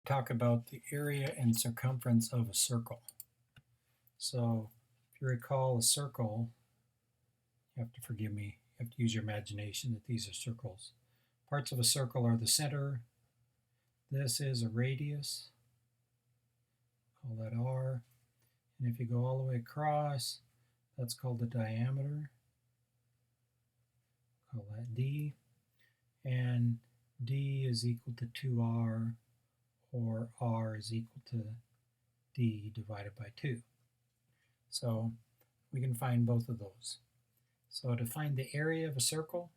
Talk about the area and circumference of a circle. So if you recall a circle, you have to forgive me, you have to use your imagination that these are circles. Parts of a circle are the center. This is a radius, call that R. And if you go all the way across, that's called the diameter, call that D. And D is equal to 2R, or R is equal to D divided by 2. So we can find both of those. So to find the area of a circle,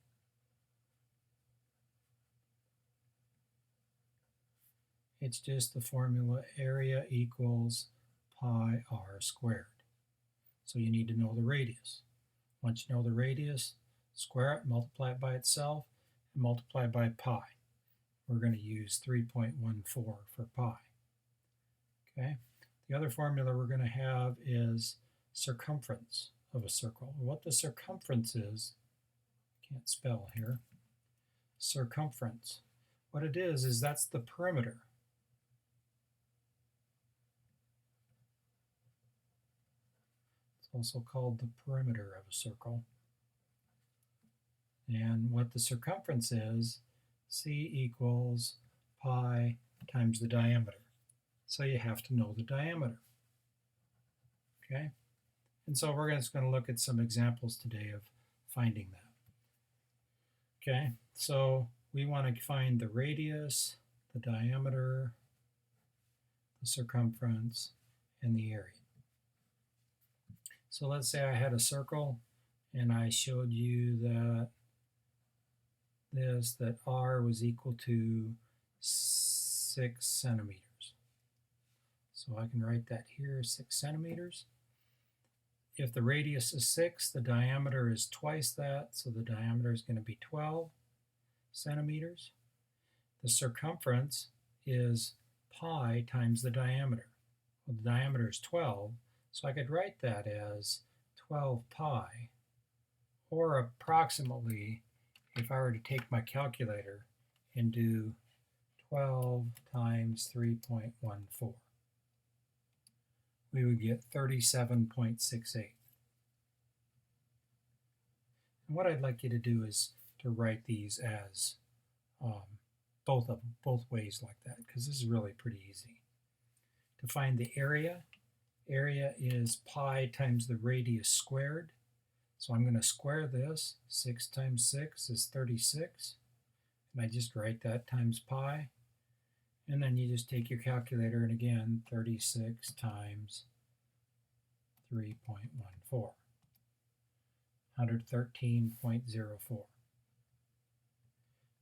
it's just the formula area equals pi r squared. So you need to know the radius. Once you know the radius, square it, multiply it by itself, and multiply by pi. We're going to use 3.14 for pi. Okay. The other formula we're going to have is circumference of a circle. What the circumference is, can't spell here, circumference. What it is that's the perimeter. It's also called the perimeter of a circle. And what the circumference is, C equals pi times the diameter. So you have to know the diameter. Okay? And so we're just going to look at some examples today of finding that. Okay, so we want to find the radius, the diameter, the circumference, and the area. So let's say I had a circle and I showed you that that R was equal to 6 centimeters. So I can write that here, 6 centimeters. If the radius is 6, the diameter is twice that, so the diameter is going to be 12 centimeters. The circumference is pi times the diameter. Well, the diameter is 12, so I could write that as 12 pi, or approximately, if I were to take my calculator and do 12 times 3.14, we would get 37.68. And what I'd like you to do is to write these as both ways like that, because this is really pretty easy. To find the area is pi times the radius squared. So I'm going to square this. 6 times 6 is 36. And I just write that times pi. And then you just take your calculator and again, 36 times 3.14. 113.04.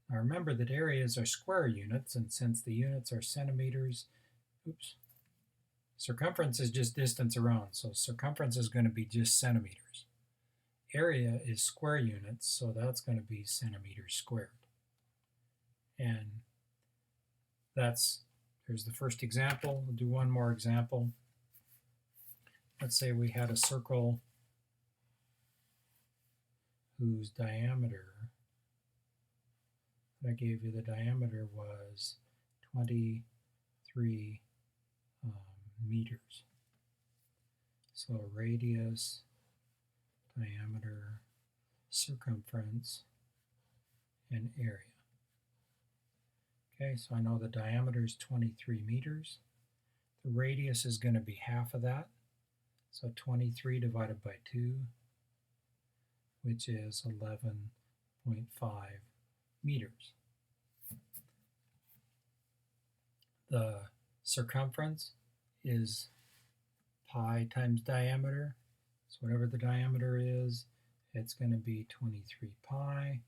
Now remember that areas are square units, and since the units are centimeters, circumference is just distance around, so circumference is going to be just centimeters. Area is square units, so that's going to be centimeters squared. And here's the first example. We'll do one more example. Let's say we had a circle whose diameter, I gave you the diameter was 23 meters. So radius, diameter, circumference, and area. Okay, so I know the diameter is 23 meters. The radius is going to be half of that. So 23 divided by 2, which is 11.5 meters. The circumference is pi times diameter. So whatever the diameter is, it's going to be 23 pi,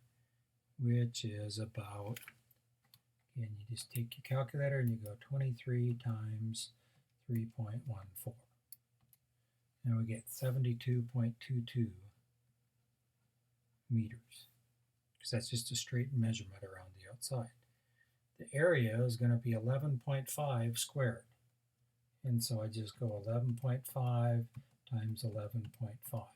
which is about, again, you just take your calculator and you go 23 times 3.14. Now we get 72.22 meters, because that's just a straight measurement around the outside. The area is going to be 11.5 squared. And so I just go 11.5 times 11.5.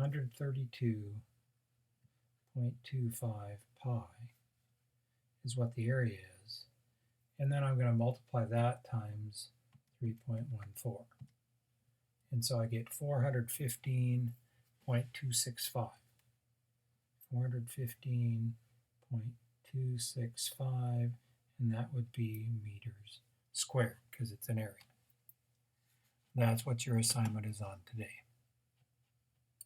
132.25 pi is what the area is. and then I'm going to multiply that times 3.14. And so I get 415.265. 415.265, and that would be meters squared because it's an area. That's what your assignment is on today.